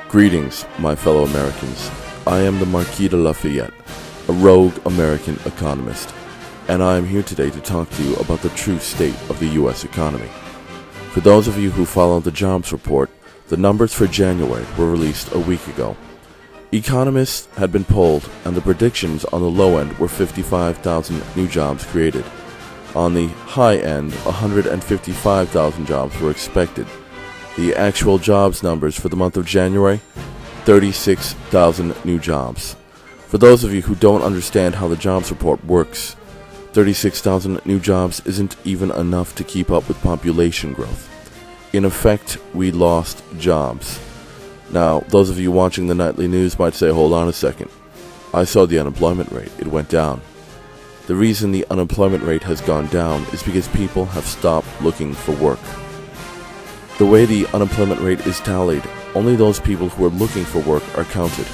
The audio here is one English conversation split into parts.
Greetings, my fellow Americans. I am the Marquis de Lafayette, a rogue American economist, and I am here today to talk to you about the true state of the U.S. economy. For those of you who follow the jobs report, the numbers for January were released a week ago. Economists had been polled, and the predictions on the low end were 55,000 new jobs created. On the high end, 155,000 jobs were expected. The actual jobs numbers for the month of January, 36,000 new jobs. For those of you who don't understand how the jobs report works, 36,000 new jobs isn't even enough to keep up with population growth. In effect, we lost jobs. Now, those of you watching the nightly news might say, hold on a second. I saw the unemployment rate. It went down. The reason the unemployment rate has gone down is because people have stopped looking for work. The way the unemployment rate is tallied, only those people who are looking for work are counted.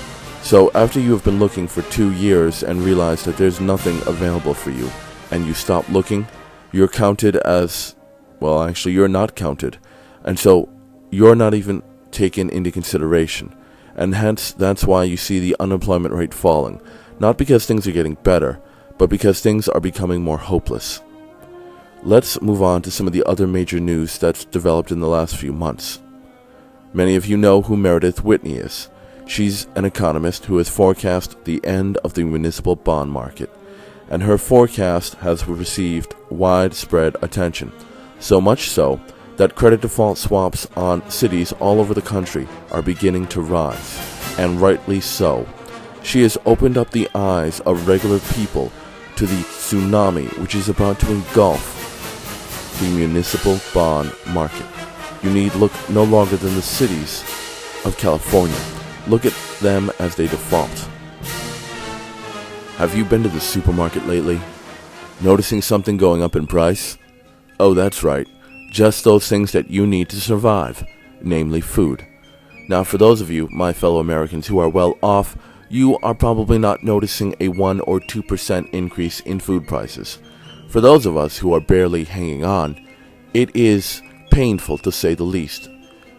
So after you have been looking for 2 years and realize that there's nothing available for you, and you stop looking, you're counted as, well, actually you're not counted. And so you're not even taken into consideration. And hence, that's why you see the unemployment rate falling. Not because things are getting better, but because things are becoming more hopeless. Let's move on to some of the other major news that's developed in the last few months. Many of you know who Meredith Whitney is. She's an economist who has forecast the end of the municipal bond market, and her forecast has received widespread attention, so much so that credit default swaps on cities all over the country are beginning to rise, and rightly so. She has opened up the eyes of regular people to the tsunami which is about to engulf the municipal bond market. You need look no longer than the cities of California. Look at them as they default. Have you been to the supermarket lately? Noticing something going up in price? Oh, that's right. Just those things that you need to survive, namely food. Now, for those of you, my fellow Americans, who are well off, you are probably not noticing a 1 or 2% increase in food prices. For those of us who are barely hanging on, it is painful to say the least.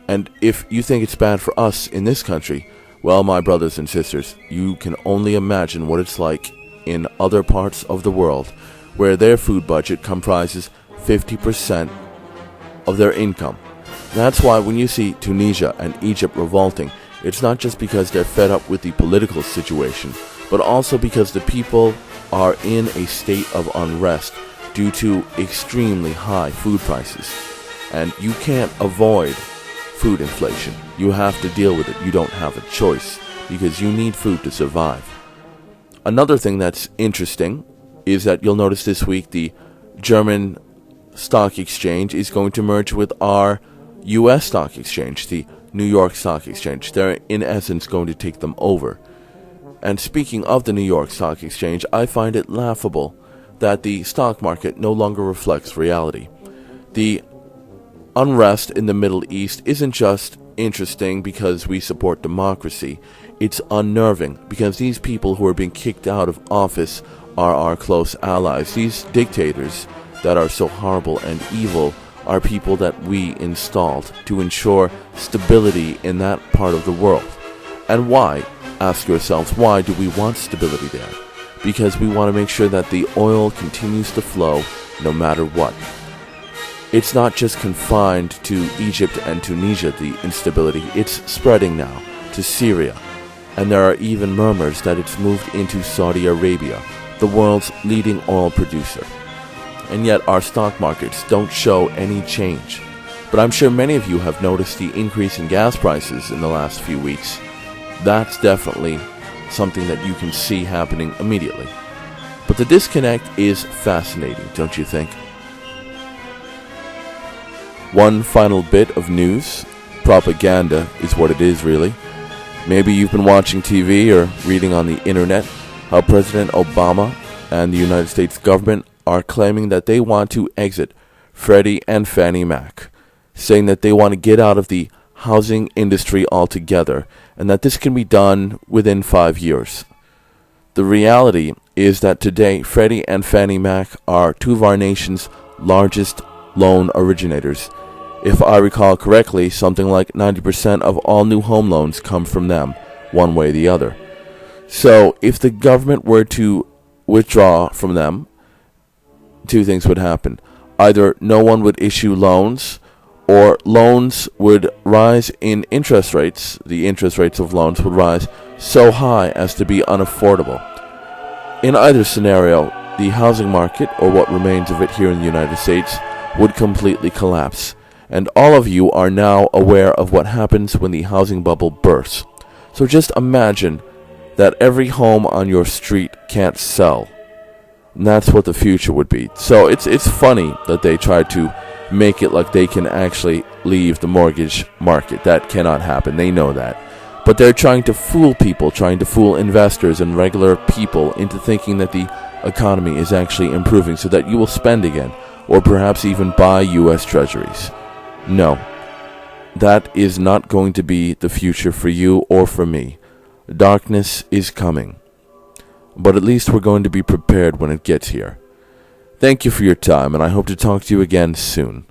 And if you think it's bad for us in this country, well, my brothers and sisters, you can only imagine what it's like in other parts of the world, where their food budget comprises 50% of their income. That's why when you see Tunisia and Egypt revolting, it's not just because they're fed up with the political situation, but also because the people are in a state of unrest due to extremely high food prices. And you can't avoid food inflation. You have to deal with it. You don't have a choice because you need food to survive. Another thing that's interesting is that you'll notice this week the German stock exchange is going to merge with our U.S. stock exchange, the New York Stock Exchange. They're in essence going to take them over. And speaking of the New York Stock Exchange, I find it laughable that the stock market no longer reflects reality. The unrest in the Middle East isn't just interesting because we support democracy. It's unnerving because these people who are being kicked out of office are our close allies. These dictators that are so horrible and evil are people that we installed to ensure stability in that part of the world. And why? Ask yourselves, why do we want stability there? Because we want to make sure that the oil continues to flow no matter what. It's not just confined to Egypt and Tunisia, the instability. It's spreading now to Syria. And there are even murmurs that it's moved into Saudi Arabia, the world's leading oil producer. And yet our stock markets don't show any change. But I'm sure many of you have noticed the increase in gas prices in the last few weeks. That's definitely something that you can see happening immediately. But the disconnect is fascinating, don't you think? One final bit of news. Propaganda is what it is, really. Maybe you've been watching TV or reading on the internet how President Obama and the United States government are claiming that they want to exit Freddie and Fannie Mac, saying that they want to get out of the housing industry altogether, and that this can be done within 5 years. The reality is that today, Freddie and Fannie Mac are two of our nation's largest loan originators. If I recall correctly, something like 90% of all new home loans come from them, one way or the other. So if the government were to withdraw from them, two things would happen. Either no one would issue loans, or loans would rise in interest rates. The interest rates of loans would rise so high as to be unaffordable. In either scenario, the housing market, or what remains of it here in the United States, would completely collapse. And all of you are now aware of what happens when the housing bubble bursts. So just imagine that every home on your street can't sell. And that's what the future would be. So it's funny that they try to make it like they can actually leave the mortgage market. That cannot happen. They know that. But they're trying to fool people, trying to fool investors and regular people into thinking that the economy is actually improving so that you will spend again, or perhaps even buy U.S. treasuries. No, that is not going to be the future for you or for me. Darkness is coming. But at least we're going to be prepared when it gets here. Thank you for your time, and I hope to talk to you again soon.